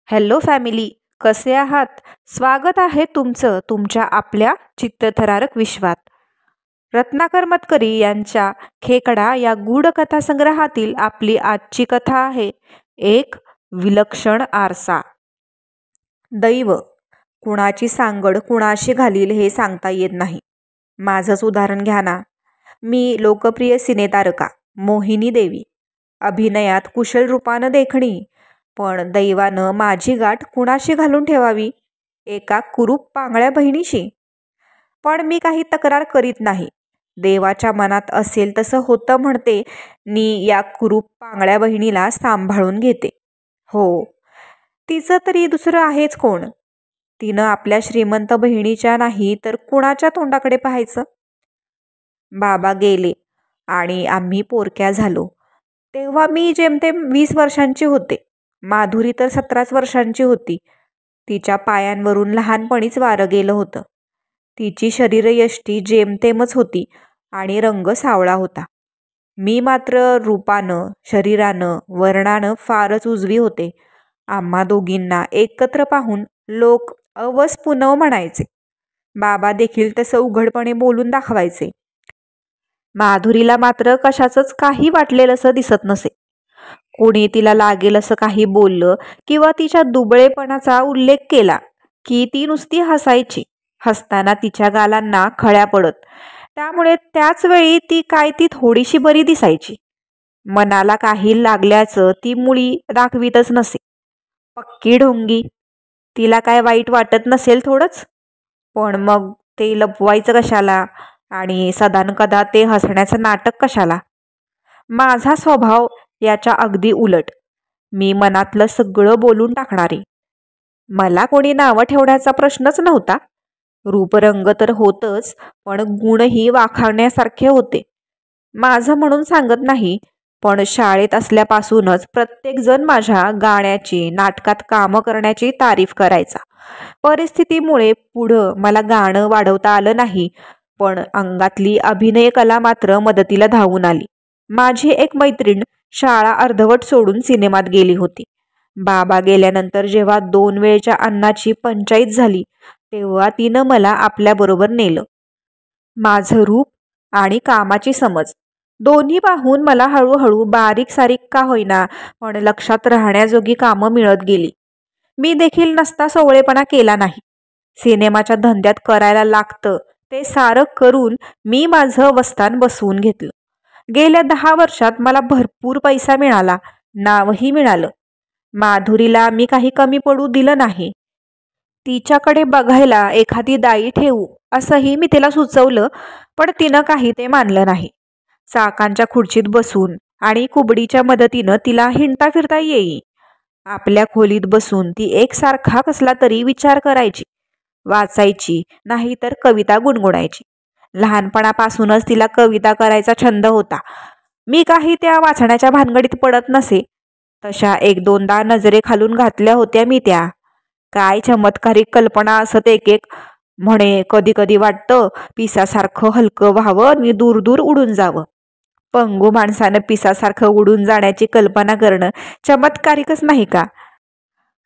Hello family, कसे आहात? स्वागत आहे तुमचं तुमच्या आपल्या चित्तथरारक विश्वात. रत्नाकर मतकरी यांच्या खेकडा या गूढ कथा संग्रहातील आपली आजची कथा आहे एक विलक्षण आरसा. दैव कुणाची सांगड कुणाशी घालील हे सांगता येत नाही. माझंच उदाहरण घ्या ना. मी लोकप्रिय सिनेतारका मोहिनी देवी, अभिनयात कुशल रूपानं देखणी, पण दैवानं माझी गाठ कुणाशी घालून ठेवावी? एका कुरूप पांगळ्या बहिणीशी. पण मी काही तक्रार करीत नाही. देवाच्या मनात असेल तसं होतं म्हणते नी या कुरूप पांगळ्या बहिणीला सांभाळून घेते. हो, तिचं तरी दुसरं आहेच कोण? तिनं आपल्या श्रीमंत बहिणीच्या नाही तर कुणाच्या तोंडाकडे पाहायचं? बाबा गेले आणि आम्ही पोरक्या झालो. तेव्हा मी जेमतेम 20 वर्षांची होते. माधुरी तर 17 वर्षांची होती. तिच्या पायांवरून लहानपणीच वारं गेलं होतं. तिची शरीरयष्टी जेमतेमच होती आणि रंग सावळा होता. मी मात्र रूपानं, शरीरानं, वर्णानं फारच उजवी होते. आम्हा दोघींना एकत्र पाहून लोक अवस पुनव म्हणायचे. बाबा देखील तसं उघडपणे बोलून दाखवायचे. माधुरीला मात्र कशाचंच काही वाटलेलंसं दिसत नसे. कोणी तिला लागेल असं काही बोललं किंवा तिच्या दुबळेपणाचा उल्लेख केला की ती नुसती हसायची. हसताना तिच्या गालांना खळ्या पडत. त्यामुळे त्याच वेळी ती थोडीशी बरी दिसायची. मनाला काही लागल्याचं ती मुळी दाखवीतच नसे. पक्की ढोंगी. तिला काय वाईट वाटत नसेल थोडंच, पण मग ते लपवायचं कशाला आणि सदानकदा ते हसण्याचं नाटक कशाला? माझा स्वभाव याच्या अगदी उलट. मी मनातलं सगळं बोलून टाकणारी. मला कोणी नावं ठेवण्याचा प्रश्नच नव्हता. रूपरंग तर होतच, पण गुणही वाखाणण्यासारखे होते. माझं म्हणून सांगत नाही, पण शाळेत असल्यापासूनच प्रत्येकजण माझ्या गाण्याची, नाटकात कामं करण्याची तारीफ करायचा. परिस्थितीमुळे पुढं मला गाणं वाढवता आलं नाही, पण अंगातली अभिनय कला मात्र मदतीला धावून आली. माझी एक मैत्रीण शाळा अर्धवट सोडून सिनेमात गेली होती. बाबा गेल्यानंतर जेव्हा 2 वेळच्या अन्नाची पंचाईत झाली तेव्हा तिनं मला आपल्याबरोबर नेलं. माझं रूप आणि कामाची समज दोन्ही पाहून मला हळूहळू बारीक सारीक का होईना पण लक्षात राहण्याजोगी कामं मिळत गेली. मी देखील नसता सोवळेपणा केला नाही. सिनेमाच्या धंद्यात करायला लागतं ते सारं करून मी माझं वस्तान बसवून घेतलं. गेल्या 10 वर्षात मला भरपूर पैसा मिळाला, नावही मिळालं. माधुरीला मी काही कमी पडू दिलं नाही. तिच्याकडे बघायला एखादी दाई ठेवू असंही मी तिला सुचवलं, पण तिनं काही ते मानलं नाही. चाकांच्या खुर्चीत बसून आणि कुबडीच्या मदतीनं तिला हिंडता फिरता येई. आपल्या खोलीत बसून ती एकसारखा कसला तरी विचार करायची, वाचायची, नाही तर कविता गुणगुणायची. लहानपणापासूनच तिला कविता करायचा छंद होता. मी काही त्या वाचण्याच्या भानगडीत पडत नसे. तशा 1-2दा नजरे खालून घातल्या होत्या मी त्या. काय चमत्कारिक कल्पना असत एक एक. म्हणे कधी कधी वाटतं पिसासारखं हलकं व्हावं आणि दूर दूर उडून जावं. पंगू माणसानं पिसासारखं उडून जाण्याची कल्पना करणं चमत्कारिकच नाही का?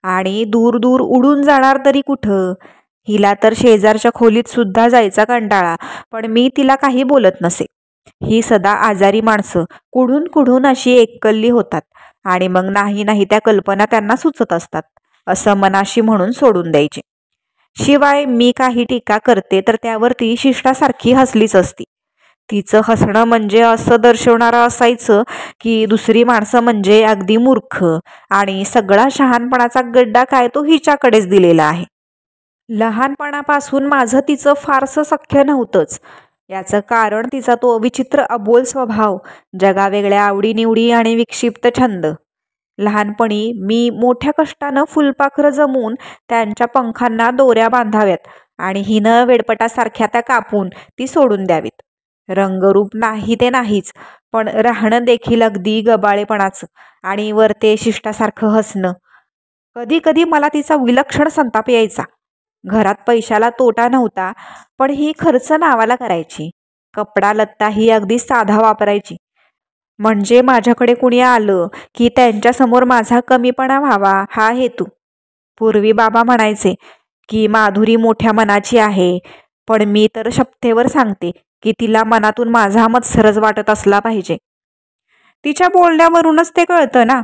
आणि दूर दूर उडून जाणार तरी कुठं? हिला तर शेजारच्या खोलीत सुद्धा जायचा कंटाळा, पण मी तिला काही बोलत नसे. ही सदा आजारी माणसं कुढून कुढून अशी एककल्ली होतात आणि मग नाही त्या कल्पना त्यांना सुचत असतात असं मनाशी म्हणून सोडून द्यायचे. शिवाय मी काही टीका करते तर त्यावर ती शिष्टासारखी हसलीच असती. तिचं हसणं म्हणजे असं दर्शवणारं असायचं की दुसरी माणसं म्हणजे अगदी मूर्ख आणि सगळा शहाणपणाचा गड्डा काय तो हिच्याकडेच दिलेला आहे. लहानपणापासून माझं तिचं फारसं सख्य नव्हतंच. याचं कारण तिचा तो विचित्र अबोल स्वभाव, जगावेगळ्या आवडीनिवडी आणि विक्षिप्त छंद. लहानपणी मी मोठ्या कष्टानं फुलपाखरं जमवून त्यांच्या पंखांना दोऱ्या बांधाव्यात आणि हिनं वेडपटासारख्या त्या कापून ती सोडून द्यावीत. रंगरूप नाही ते नाहीच, पण राहणं देखील अगदी गबाळेपणाचं आणि वर ते शिष्टासारखं हसणं. कधी कधी मला तिचा विलक्षण संताप यायचा. घरात पैशाला तोटा नव्हता, पण ही खर्च नावाला करायची. कपडा लत्ता ही अगदी साधा वापरायची. म्हणजे माझ्याकडे कुणी आलं की त्यांच्यासमोर माझा कमीपणा व्हावा हा हेतू. पूर्वी बाबा म्हणायचे की माधुरी मोठ्या मनाची आहे, पण मी तर शपथेवर सांगते की तिला मनातून माझा मत्सरच वाटत असला पाहिजे. तिच्या बोलण्यावरूनच ते कळतं ना.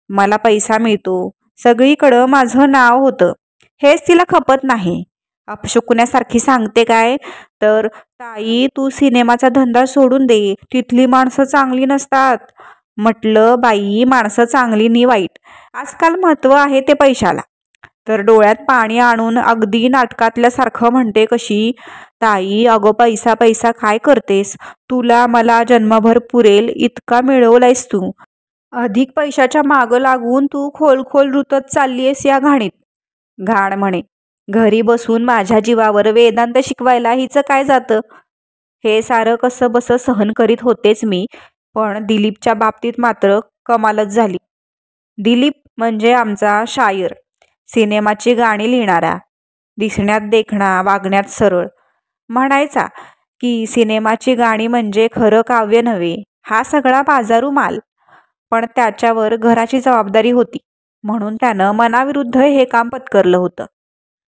मला पैसा मिळतो, सगळीकडं माझं नाव होतं, हेच तिला खपत नाही. अपशकुण्यासारखी सांगते काय, तर ताई तू सिनेमाचा धंदा सोडून दे, तिथली माणसं चांगली नसतात. म्हटलं बाई, माणसं चांगली नि वाईट, आजकाल महत्व आहे ते पैशाला. तर डोळ्यात पाणी आणून अगदी नाटकातल्यासारखं म्हणते कशी, ताई अगो पैसा पैसा काय करतेस, तुला मला जन्मभर पुरेल इतका मिळवलायस तू. अधिक पैशाच्या मागं लागून तू खोल खोल रुतत चाललीयस या घाणीत. घाण म्हणे, घरी बसून माझ्या जीवावर वेदांत शिकवायला हिचं काय जातं. हे सारं कसं बसं सहन करीत होतेच मी, पण दिलीपच्या बाबतीत मात्र कमालच झाली. दिलीप म्हणजे आमचा शायर, सिनेमाची गाणी लिहिणारा, दिसण्यात देखणा, वागण्यात सरळ. म्हणायचा की सिनेमाची गाणी म्हणजे खरं काव्य नव्हे, हा सगळा बाजारू माल. पण त्याच्यावर घराची जबाबदारी होती, म्हणून त्यानं मनाविरुद्ध हे काम पत्करलं होतं.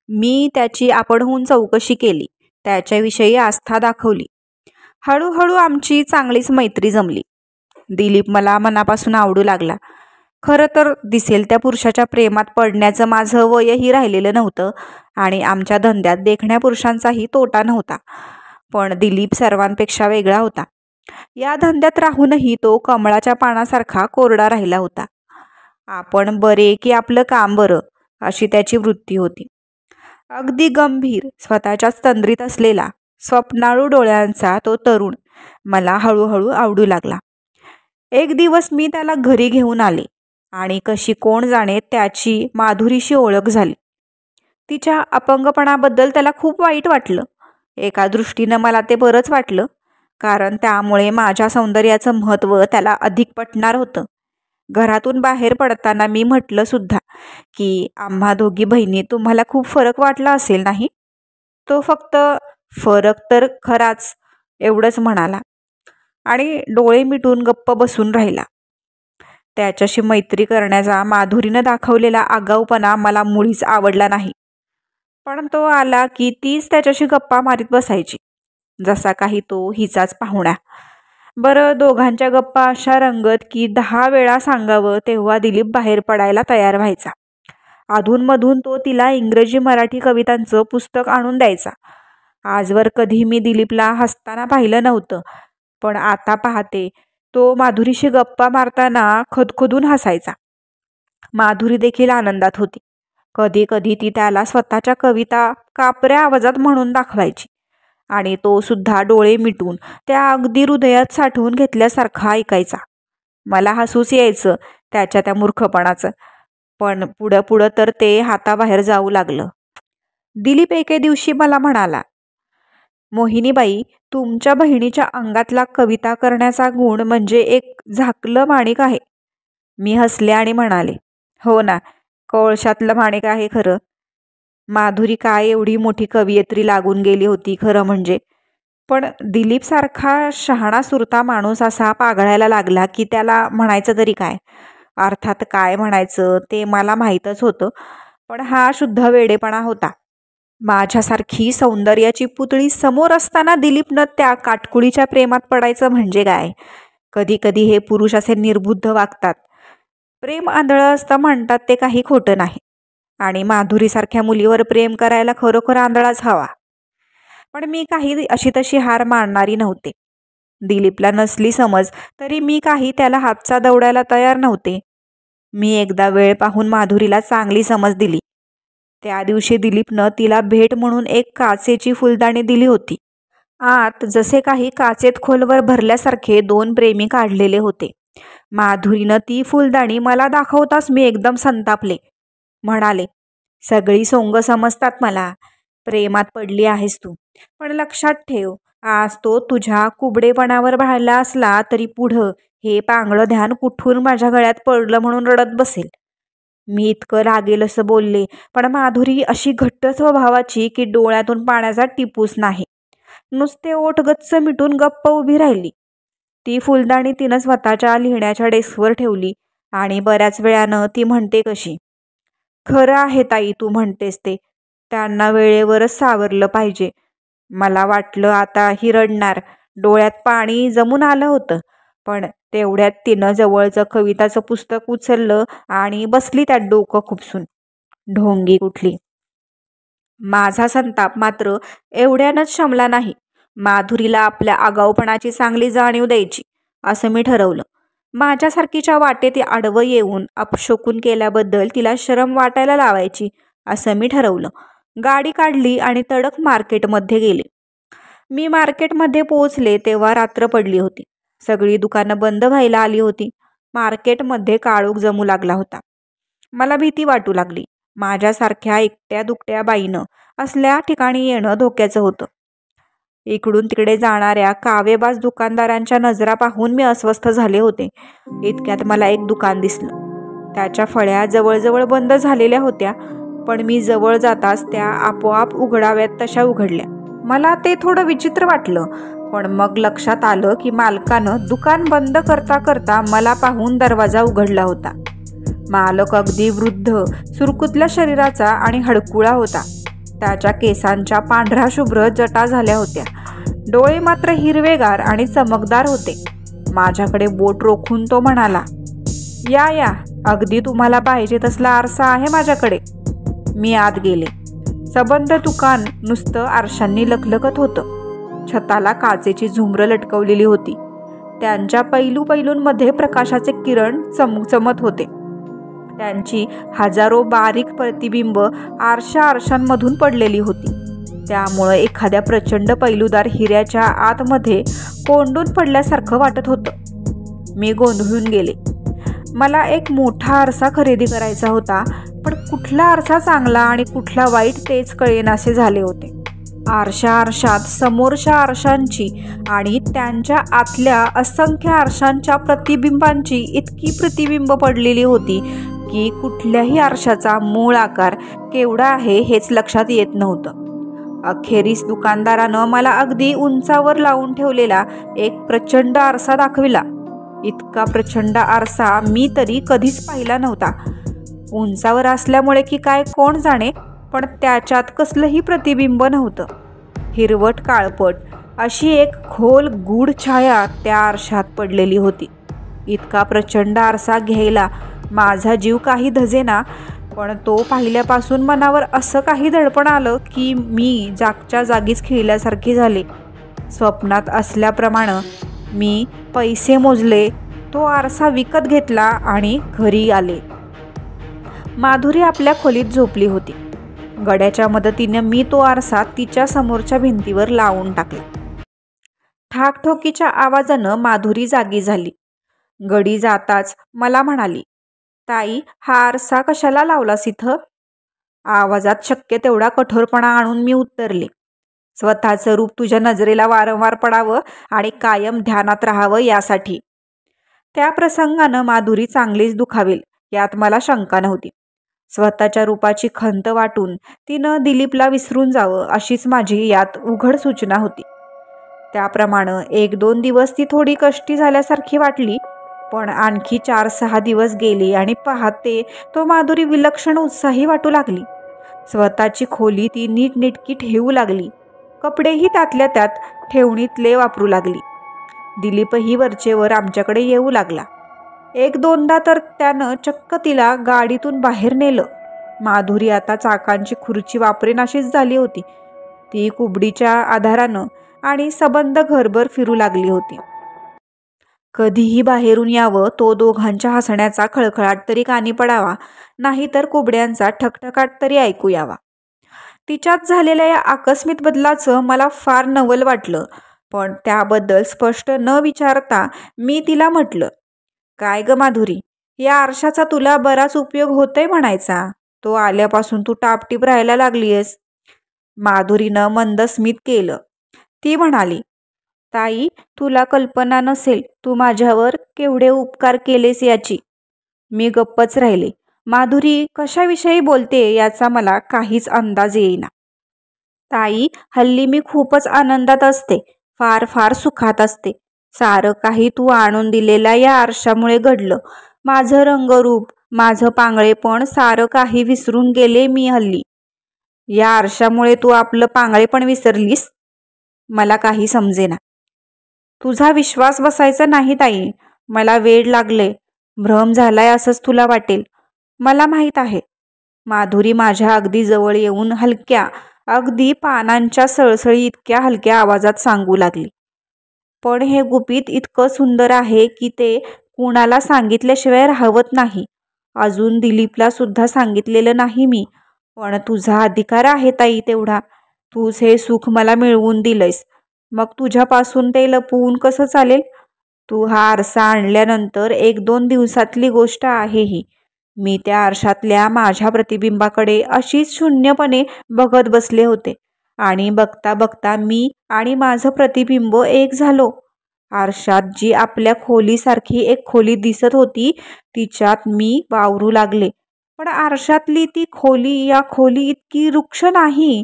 मी त्याची आपणहून चौकशी केली, त्याच्याविषयी आस्था दाखवली. हळूहळू आमची चांगलीच मैत्री जमली. दिलीप मला मनापासून आवडू लागला. खरं तर दिसेल त्या पुरुषाच्या प्रेमात पडण्याचं माझं वयही राहिलेलं नव्हतं आणि आमच्या धंद्यात देखण्या पुरुषांचाही तोटा नव्हता. पण दिलीप सर्वांपेक्षा वेगळा होता. या धंद्यात राहूनही तो कमळाच्या पानासारखा कोरडा राहिला होता. आपण बरे की आपलं काम बरं, अशी त्याची वृत्ती होती. अगदी गंभीर, स्वतःच्याच तंद्रीत असलेला, स्वप्नाळू डोळ्यांचा तो तरुण मला हळूहळू आवडू लागला. एक दिवस मी त्याला घरी घेऊन आले आणि कशी कोण जाणे त्याची माधुरीशी ओळख झाली. तिच्या अपंगपणाबद्दल त्याला खूप वाईट वाटलं. एका दृष्टीनं मला ते बरंच वाटलं, कारण त्यामुळे माझ्या सौंदर्याचं महत्त्व त्याला अधिक पटणार होतं. घरातून बाहेर पडताना मी म्हटलं सुद्धा की आम्हा दोघी बहिणी तुम्हाला खूप फरक वाटला असेल नाही. तो फक्त फरक तर खराच एवढंच म्हणाला आणि डोळे मिटून गप्प बसून राहिला. त्याच्याशी मैत्री करण्याचा माधुरीनं दाखवलेला आगाऊपणा मला मुळीच आवडला नाही. पण तो आला की तीच त्याच्याशी गप्पा मारीत बसायची, जसा काही तो हिचाच पाहुणा. बरं, दोघांच्या गप्पा अशा रंगत की 10 वेळा सांगावं तेव्हा दिलीप बाहेर पडायला तयार व्हायचा. अधूनमधून तो तिला इंग्रजी मराठी कवितांचं पुस्तक आणून द्यायचा. आजवर कधी मी दिलीपला हसताना पाहिलं नव्हतं, पण आता पाहते तो माधुरीशी गप्पा मारताना खदखदून हसायचा. माधुरी देखील आनंदात होती. कधी कधी ती त्याला स्वतःच्या कविता कापऱ्या आवाजात म्हणून दाखवायची आणि तो सुद्धा डोळे मिटून त्या अगदी हृदयात साठवून घेतल्यासारखा ऐकायचा. मला हसूच यायचं त्याच्या त्या मूर्खपणाचं, पण पुढं पुढं तर ते हाताबाहेर जाऊ लागलं. दिलीप एके दिवशी मला म्हणाला, मोहिनीबाई, तुमच्या बहिणीच्या अंगातला कविता करण्याचा गुण म्हणजे एक झाकलं माणिक आहे. मी हसले आणि म्हणाले, हो ना, कोळशातलं माणिक आहे खरं. माधुरी काय एवढी मोठी कवयित्री लागून गेली होती खरं म्हणजे, पण दिलीप सारखा शहाणा सुरता माणूस असा पागळायला लागला की त्याला म्हणायचं तरी काय. अर्थात काय म्हणायचं ते मला माहीतच होतं, पण हा शुद्ध वेडेपणा होता. माझ्यासारखी सौंदर्याची पुतळी समोर असताना दिलीपनं त्या काटकुळीच्या प्रेमात पडायचं म्हणजे काय. कधी कधी हे पुरुष असे निर्बुद्ध वागतात. प्रेम आंधळं असतं म्हणतात ते काही खोटं नाही, आणि माधुरीसारख्या मुलीवर प्रेम करायला खरोखर आंधळाच हवा. पण मी काही अशी तशी हार मानणारी नव्हते. दिलीपला नसली समज तरी मी काही त्याला हातचा दवडायला तयार नव्हते. मी एकदा वेळ पाहून माधुरीला चांगली समज दिली. त्या दिवशी दिलीपनं तिला भेट म्हणून एक काचेची फुलदाणी दिली होती. आत जसे काही काचेत खोलवर भरल्यासारखे 2 प्रेमी काढलेले होते. माधुरीनं ती फुलदाणी मला दाखवताच मी एकदम संतापले. म्हणाले, सगळी सोंग समजतात मला, प्रेमात पडली आहेस तू, पण लक्षात ठेव, आज तो तुझ्या कुबडेपणावर भाळला असला तरी पुढं हे पांगळं ध्यान कुठून माझ्या गळ्यात पडलं म्हणून रडत बसेल. मी इतकं रागेल असं बोलले, पण माधुरी अशी घट्ट स्वभावाची की डोळ्यातून पाण्याचा टिपूस नाही. नुसते ओठ गच्च मिटून गप्प उभी राहिली. ती फुलदाणी तिनं स्वतःच्या लिहिण्याच्या डेस्कवर ठेवली आणि बऱ्याच वेळानं ती म्हणते कशी, खरं आहे ताई, तू म्हणतेस ते. त्यांना वेळेवरच सावरलं पाहिजे. मला वाटलं आता ही रडणार. डोळ्यात पाणी जमून आलं होतं. पण तेवढ्यात तिनं जवळचं कविताचं पुस्तक उचललं आणि बसली त्यात डोकं खुपसून. ढोंगी कुठली. माझा संताप मात्र एवढ्यानंच शमला नाही. माधुरीला आपल्या आगाऊपणाची चांगली जाणीव द्यायची, असं मी ठरवलं. माझ्यासारखीच्या वाटेत आडवं येऊन अपशोकून केल्याबद्दल तिला शरम वाटायला लावायची, असं मी ठरवलं. गाडी काढली आणि तडक मार्केटमध्ये गेले. मी मार्केटमध्ये पोहोचले तेव्हा रात्र पडली होती. सगळी दुकानं बंद व्हायला आली होती. मार्केटमध्ये काळोख जमू लागला होता. मला भीती वाटू लागली. माझ्यासारख्या एकट्या दुकट्या बाईनं असल्या ठिकाणी येणं धोक्याचं होतं. इकडून तिकडे जाणाऱ्या कावेबाज दुकानदारांच्या नजरा पाहून मी अस्वस्थ झाले होते. इतक्यात मला एक दुकान दिसलं. त्याच्या फळ्या जवळजवळ बंद झालेल्या होत्या, पण मी जवळ जाताच त्या आपोआप उघडाव्यात तशा उघडल्या. मला ते थोडं विचित्र वाटलं, पण मग लक्षात आलं की मालकानं दुकान बंद करता करता मला पाहून दरवाजा उघडला होता. मालक अगदी वृद्ध, सुरकुतल्या शरीराचा आणि हडकुळा होता. त्याच्या केसांच्या पांढऱ्या शुभ्र जटा झाल्या होत्या. डोळे मात्र हिरवेगार आणि चमकदार होते. माझ्याकडे बोट रोखून तो म्हणाला, या या, अगदी तुम्हाला पाहिजे तसला आरसा आहे माझ्याकडे. मी आत गेले. सबंध दुकान नुसतं आरशांनी लखलखत होतं. छताला काचेची झुमरं लटकवलेली होती. त्यांच्या पैलू पैलूंमध्ये प्रकाशाचे किरण चमचमत होते. त्यांची हजारो बारीक प्रतिबिंब आरशांमधून पडलेली होती. त्यामुळं एखाद्या प्रचंड पैलूदार हिऱ्याच्या आतमध्ये कोंडून पडल्यासारखं वाटत होतं. मी गोंधळून गेले. मला एक मोठा आरसा खरेदी करायचा होता, पण कुठला आरसा चांगला आणि कुठला वाईट तेच कळेनासे झाले होते. आरशात समोरच्या आरशांची आणि त्यांच्या आतल्या असंख्य आरशांच्या प्रतिबिंबांची इतकी प्रतिबिंब पडलेली होती की कुठल्याही आरशाचा मूळ आकार केवढा आहे हेच लक्षात येत नव्हतं. अखेरीस दुकानदारानं मला अगदी उंचावर लावून ठेवलेला एक प्रचंड आरसा दाखविला. इतका प्रचंड आरसा मी तरी कधीच पाहिला नव्हता. उंचावर असल्यामुळे की काय कोण जाणे, पण त्याच्यात कसलंही प्रतिबिंब नव्हतं. हिरवट काळपट अशी एक खोल गूढ छाया त्या आरशात पडलेली होती. इतका प्रचंड आरसा घ्यायला माझा जीव काही धजेना, पण तो पाहिल्यापासून मनावर असं काही दडपण आलं की मी जागच्या जागीच खिळल्यासारखी झाले. स्वप्नात असल्याप्रमाणे मी पैसे मोजले, तो आरसा विकत घेतला आणि घरी आले. माधुरी आपल्या खोलीत झोपली होती. गड्याच्या मदतीने मी तो आरसा तिच्या समोरच्या भिंतीवर लावून टाकला. ठाकठोकीच्या आवाजानं माधुरी जागी झाली. गडी जाताच मला म्हणाली, ताई, हा आरसा कशाला लावलास इथं? आवाजात शक्य तेवढा कठोरपणा आणून मी उत्तरले, स्वतःचं रूप तुझ्या नजरेला वारंवार पडावं आणि कायम ध्यानात राहावं यासाठी. त्या प्रसंगानं माधुरी चांगलीच दुखावेल यात मला शंका नव्हती. स्वतःच्या रूपाची खंत वाटून तिनं दिलीपला विसरून जावं अशीच माझी यात उघड सूचना होती. त्याप्रमाणे 1-2 दिवस ती थोडी कष्टी झाल्यासारखी वाटली, पण आणखी 4-6 दिवस गेले आणि पाहते तो माधुरी विलक्षण उत्साही वाटू लागली. स्वतःची खोली ती नीटनेटकी ठेवू लागली. कपडेही त्यातल्या त्यात ठेवणीतले वापरू लागली. दिलीपही वरचेवर आमच्याकडे येऊ लागला. 1-2दा तर त्यानं चक्क तिला गाडीतून बाहेर नेलं. माधुरी आता चाकांची खुर्ची वापरेनाशीच झाली होती. ती कुबडीच्या आधारानं आणि सबंध घरभर फिरू लागली होती. कधीही बाहेरून यावं, तो दोघांच्या हसण्याचा खळखळाट तरी कानी पडावा, नाहीतर कुबड्यांचा ठकठकाट तरी ऐकू यावा. तिच्यात झालेल्या या आकस्मिक बदलाचं मला फार नवल वाटलं, पण त्याबद्दल स्पष्ट न विचारता मी तिला म्हटलं, काय ग माधुरी, या आरशाचा तुला बराच उपयोग होतोय म्हणायचा. तो आल्यापासून तू टापटीप राहायला लागलीयस. माधुरीनं मंद स्मित केलं. ती म्हणाली, ताई, तुला कल्पना नसेल तू माझ्यावर केवढे उपकार केलेस याची. मी गप्पच राहिले. माधुरी कशाविषयी बोलते याचा मला काहीच अंदाज येईना. ताई, हल्ली मी खूपच आनंदात असते, फार फार सुखात असते. सारं काही तू आणून दिलेल्या या आरशामुळे घडलं. माझं रंगरूप, माझं पांगळेपण सारं काही विसरून गेले मी हल्ली. या आरशामुळे तू आपलं पांगळेपण विसरलीस? मला काही समजेना. तुझा विश्वास बसायचा नाही ताई. मला वेड लागले, भ्रम झालाय असंच तुला वाटेल. मला माहीत आहे. माधुरी माझ्या अगदी जवळ येऊन हलक्या, अगदी पानांच्या सळसळी इतक्या हलक्या आवाजात सांगू लागली. पण हे गुपित इतकं सुंदर आहे की ते कुणाला सांगितल्याशिवाय राहवत नाही. अजून दिलीपला सुद्धा सांगितलेलं नाही मी. पण तुझा अधिकार आहे ताई तेवढा. तूच हे सुख मला मिळवून दिलंयस. मग तुझ्यापासून ते लपवून कसं चालेल? तू हा आरसा आणल्यानंतर 1-2 दिवसातली गोष्ट आहे ही. मी त्या आरशातल्या माझ्या प्रतिबिंबाकडे अशीच शून्यपणे बघत बसले होते आणि बघता बघता मी आणि माझं प्रतिबिंब एक झालो. आरशात जी आपल्या खोलीसारखी एक खोली दिसत होती तिच्यात मी वावरू लागले. पण आरशातली ती खोली या खोली इतकी रुक्ष नाही.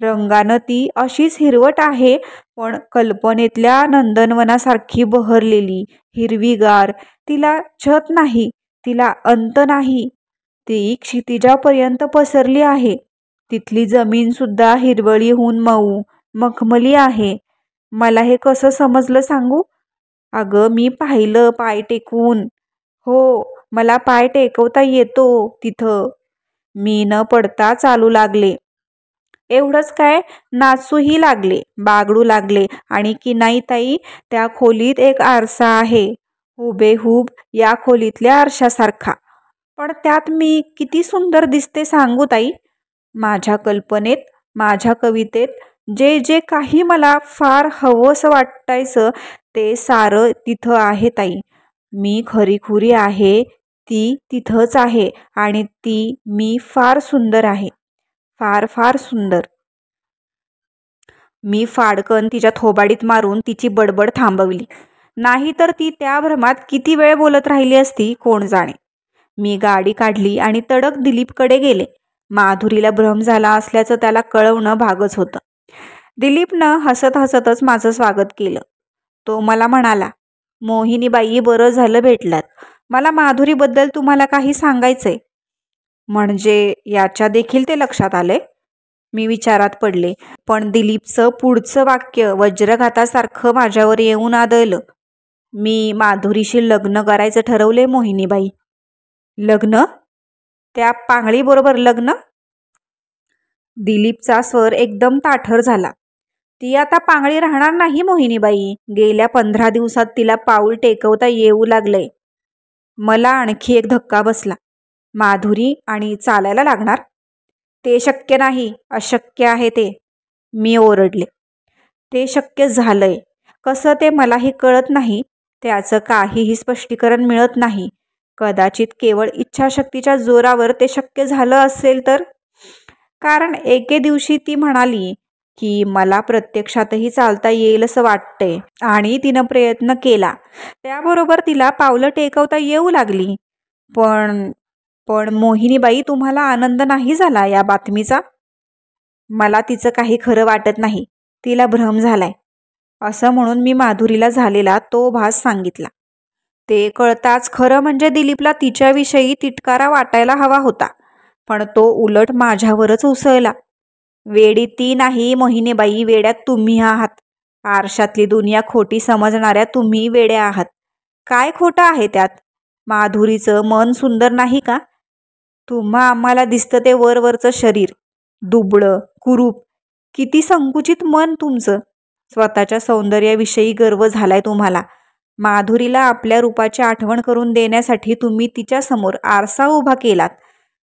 रंगानं ती अशीच हिरवट आहे, पण कल्पनेतल्या नंदनवनासारखी बहरलेली, हिरवीगार. तिला छत नाही, तिला अंत नाही. ती क्षितिजापर्यंत पसरली आहे. तिथली जमीन सुद्धा हिरवळीहून मऊ, मखमली आहे. मला हे कसं समजलं सांगू? अगं मी पाहिलं पाय टेकवून. हो, मला पाय टेकवता येतो तिथं. मी न पडता चालू लागले. एवढंच काय, नाचूही लागले, बागडू लागले. आणि किनाईताई, त्या खोलीत एक आरसा आहे, हुबेहूब या खोलीतल्या आरशासारखा. पण त्यात मी किती सुंदर दिसते सांगू ताई? माझ्या कल्पनेत, माझ्या कवितेत जे जे काही मला फार हवंसं वाटायचं ते सारं तिथं आहे ताई. मी खरीखुरी आहे ती तिथंच आहे आणि ती मी फार सुंदर आहे. फार फार सुंदर. मी फाडकन तिच्या थोबाडीत मारून तिची बडबड थांबवली. नाहीतर ती त्या भ्रमात किती वेळ बोलत राहिली असती कोण जाणे. मी गाडी काढली आणि तडक दिलीपकडे गेले. माधुरीला भ्रम झाला असल्याचं त्याला कळवणं भागच होतं. दिलीपनं हसत हसतच माझं स्वागत केलं. तो मला म्हणाला, मोहिनीबाई बरं झालं भेटलात. मला माधुरीबद्दल तुम्हाला काही सांगायचंय. म्हणजे याच्या देखील ते लक्षात आले? मी विचारात पडले. पण दिलीपचं पुढचं वाक्य वज्रघातासारखं माझ्यावर येऊन आदळलं. मी माधुरीशी लग्न करायचं ठरवले मोहिनीबाई. लग्न? त्या पांगळीबरोबर लग्न? दिलीपचा स्वर एकदम ताठर झाला. ती आता पांगळी राहणार नाही मोहिनीबाई. गेल्या 15 दिवसात तिला पाऊल टेकवता येऊ लागलंय. मला आणखी एक धक्का बसला. माधुरी आणि चालायला लागणार? ते शक्य नाही, अशक्य आहे ते. मी ओरडले. ते शक्य झालंय. कसं ते मलाही कळत नाही. त्याचं काहीही स्पष्टीकरण मिळत नाही. कदाचित केवळ इच्छाशक्तीच्या जोरावर ते शक्य झालं असेल तर. कारण एके दिवशी ती म्हणाली की मला प्रत्यक्षातही चालता येईल असं वाटतंय आणि तिनं प्रयत्न केला. त्याबरोबर तिला पावलं टेकवता येऊ लागली. पण मोहिनीबाई, तुम्हाला आनंद नाही झाला या बातमीचा? मला तिचं काही खरं वाटत नाही. तिला भ्रम झालाय. असं म्हणून मी माधुरीला झालेला तो भास सांगितला. ते कळताच खरं म्हणजे दिलीपला तिच्याविषयी तिटकारा वाटायला हवा होता. पण तो उलट माझ्यावरच उसळला. वेडी ती नाही मोहिनीबाई, वेड्यात तुम्ही आहात. आरशातली दुनिया खोटी समजणाऱ्या तुम्ही वेड्या आहात. काय खोटं आहे त्यात? माधुरीचं मन सुंदर नाही का? तुम्हा आम्हाला दिसतं ते वरवरचं शरीर, दुबळं, कुरूप. किती संकुचित मन तुमचं. स्वतःच्या सौंदर्याविषयी गर्व झालाय तुम्हाला. माधुरीला आपल्या रूपाची आठवण करून देण्यासाठी तुम्ही तिच्यासमोर आरसा उभा केलात.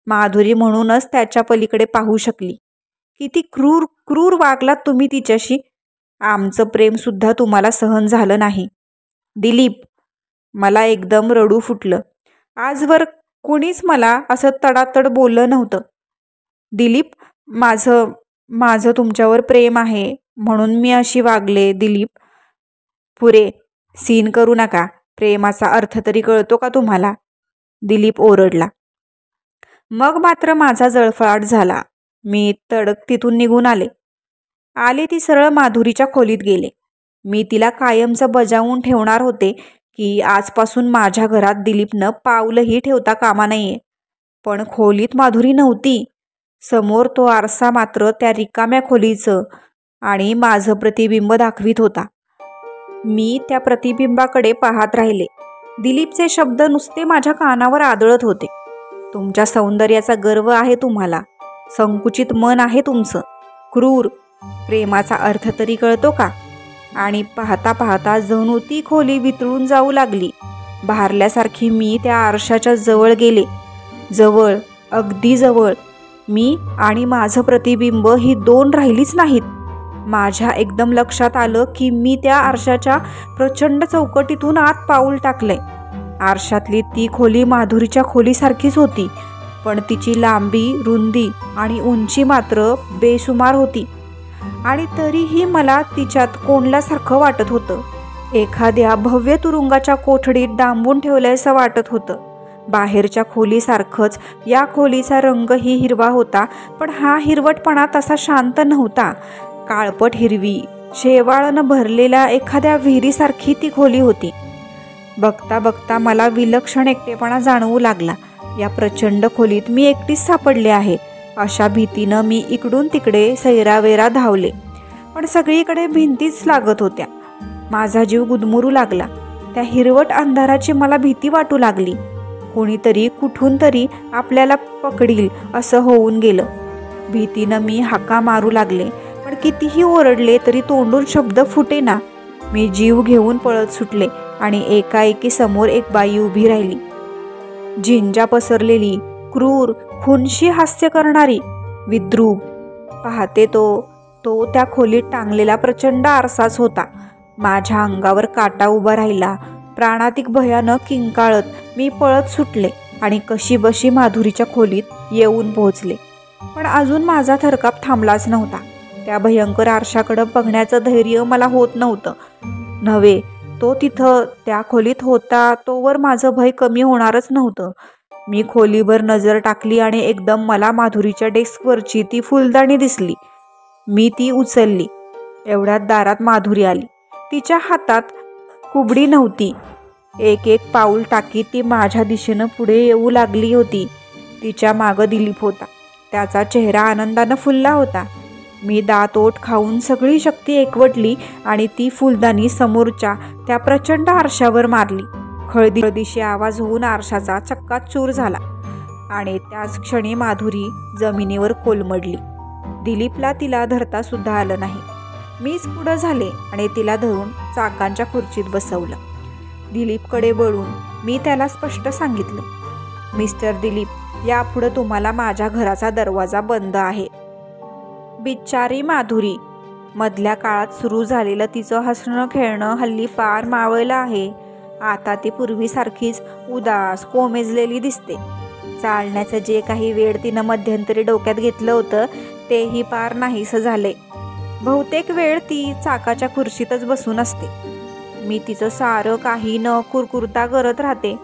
माधुरी म्हणूनच त्याच्या पलीकडे पाहू शकली. किती क्रूर क्रूर वागलात तुम्ही तिच्याशी. आमचं प्रेमसुद्धा तुम्हाला सहन झालं नाही. दिलीप, मला एकदम रडू फुटलं. आजवर कोणीच मला असं तडातड बोललं नव्हतं. दिलीप, माझं तुमच्यावर प्रेम आहे म्हणून मी अशी वागले. दिलीप, पुरे सीन करू नका. प्रेमाचा अर्थ तरी कळतो का तुम्हाला? दिलीप ओरडला. मग मात्र माझा जळफळाट झाला. मी तडक तिथून निघून आले ती सरळ माधुरीच्या खोलीत गेले. मी तिला कायमचं बजावून ठेवणार होते की आजपासून माझ्या घरात दिलीपनं पाऊलही ठेवता कामा नये. पण खोलीत माधुरी नव्हती. समोर तो आरसा मात्र त्या रिकाम्या खोलीचं आणि माझं प्रतिबिंब दाखवित होता. मी त्या प्रतिबिंबाकडे पाहत राहिले. दिलीपचे शब्द नुसते माझ्या कानावर आदळत होते. तुमच्या सौंदर्याचा गर्व आहे तुम्हाला. संकुचित मन आहे तुमचं. क्रूर. प्रेमाचा अर्थ तरी कळतो का? आणि पाहता पाहता जणू ती खोली वितळून जाऊ लागली. भारल्यासारखी मी त्या आरशाच्या जवळ गेले. जवळ, अगदी जवळ. मी आणि माझं प्रतिबिंब ही दोन राहिलीच नाहीत. माझ्या एकदम लक्षात आलं की मी त्या आरशाच्या प्रचंड चौकटीतून आत पाऊल टाकलंय. आरशातली ती खोली माधुरीच्या खोलीसारखीच होती, पण तिची लांबी, रुंदी आणि उंची मात्र बेसुमार होती. आणि तरीही मला तिच्यात कोंडल्यासारखं वाटत होतं. एखाद्या भव्य तुरुंगाच्या कोठडीत डांबून ठेवल्याचं वाटत होतं. बाहेरच्या खोलीसारखंच या खोलीचा रंगही हिरवा होता, पण हा हिरवटपणा तसा शांत नव्हता. काळपट हिरवी, शेवाळानं भरलेल्या एखाद्या विहिरीसारखी ती खोली होती. बघता बघता मला विलक्षण एकटेपणा जाणवू लागला. या प्रचंड खोलीत मी एकटीच सापडले आहे अशा भीतीनं मी इकडून तिकडे सैरावेरा धावले. पण सगळीकडे भिंतीच लागत होत्या. माझा जीव गुदमरू लागला. त्या हिरवट अंधाराची मला भीती वाटू लागली. कोणीतरी कुठून तरी आपल्याला पकडील असं होऊन गेलं. भीतीनं मी हाका मारू लागले, पण कितीही ओरडले तरी तोंडून शब्द फुटेना. मी जीव घेऊन पळत सुटले आणि एकाएकी समोर एक बाई उभी राहिली. झिंजा पसरलेली, क्रूर, खुनशी हास्य करणारी, विद्रूप. पाहते तो त्या खोलीत टांगलेला प्रचंड आरसाच होता. माझ्या अंगावर काटा उभा राहिला. प्राणातिक भयानं किंकाळत मी पळत सुटले आणि कशीबशी माधुरीच्या खोलीत येऊन पोहोचले. पण अजून माझा थरकाप थांबलाच नव्हता. त्या भयंकर आरशाकडं बघण्याचं धैर्य मला होत नव्हतं. नव्हे, तो तिथं त्या खोलीत होता तोवर माझं भय कमी होणारच नव्हतं. मी खोलीभर नजर टाकली आणि एकदम मला माधुरीच्या डेस्कवरची ती फुलदाणी दिसली. मी ती उचलली. एवढ्यात दारात माधुरी आली. तिच्या हातात कुबडी नव्हती. एक एक पाऊल टाकीत ती माझ्या दिशेनं पुढे येऊ लागली होती. तिच्या मागं दिलीप होता. त्याचा चेहरा आनंदानं फुलला होता. मी दात ओठ खाऊन सगळी शक्ती एकवटली आणि ती फुलदाणी समोरच्या त्या प्रचंड आरशावर मारली. खळदिशी आवाज होऊन आरशाचा चक्काचूर झाला आणि त्याच क्षणी माधुरी जमिनीवर कोलमडली. दिलीपला तिला धरता सुद्धा आलं नाही. मीच पुढं झाले आणि तिला धरून चाकांच्या खुर्चीत बसवलं. दिलीपकडे वळून मी त्याला स्पष्ट सांगितलं, मिस्टर दिलीप, यापुढं तुम्हाला माझ्या घराचा दरवाजा बंद आहे. बिचारी माधुरी. मधल्या काळात सुरू झालेलं तिचं हसणं खेळणं हल्ली पार मावळलं आहे. आता ती पूर्वीसारखीच उदास, कोमेजलेली दिसते. चालण्याचं जे काही वेळ तिनं मध्यंतरी डोक्यात घेतलं होतं तेही पार नाहीसं झाले. बहुतेक वेळ ती चाकाच्या खुर्चीतच बसून असते. मी तिचं सारं काही न कुरकुरता करत राहते.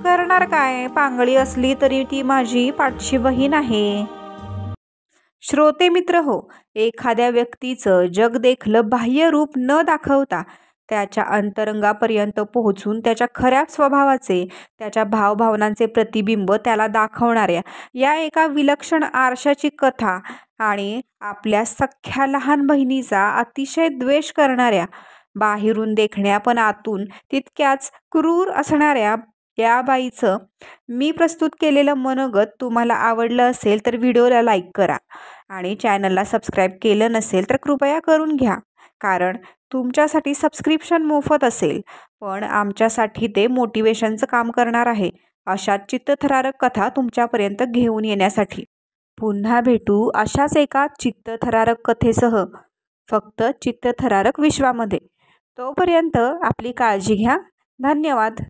करणार काय, पांगळी असली तरी ती माझी पाठची बहीण आहे. श्रोते मित्र हो, एखाद्या व्यक्तीचं जगदेखलं बाह्य रूप न दाखवता त्याच्या अंतरंगापर्यंत पोहोचून त्याच्या खऱ्या स्वभावाचे, त्याच्या भावभावनांचे प्रतिबिंब त्याला दाखवणाऱ्या या एका विलक्षण आरशाची कथा आणि आपल्या सख्ख्या लहान बहिणीचा अतिशय द्वेष करणाऱ्या, बाहेरून देखण्या पण आतून तितक्याच क्रूर असणाऱ्या या बाईचं मी प्रस्तुत केलेलं मनोगत तुम्हाला आवडलं असेल तर व्हिडिओला लाईक करा आणि चॅनलला सबस्क्राईब केलं नसेल तर कृपया करून घ्या. कारण तुमच्यासाठी सबस्क्रिप्शन मोफत असेल, पण आमच्यासाठी ते मोटिवेशनचं काम करणार आहे अशा चित्तथरारक कथा तुमच्यापर्यंत घेऊन येण्यासाठी. पुन्हा भेटू अशाच एका चित्तथरारक कथेसह, फक्त चित्तथरारक विश्वामध्ये. तोपर्यंत आपली काळजी घ्या. धन्यवाद.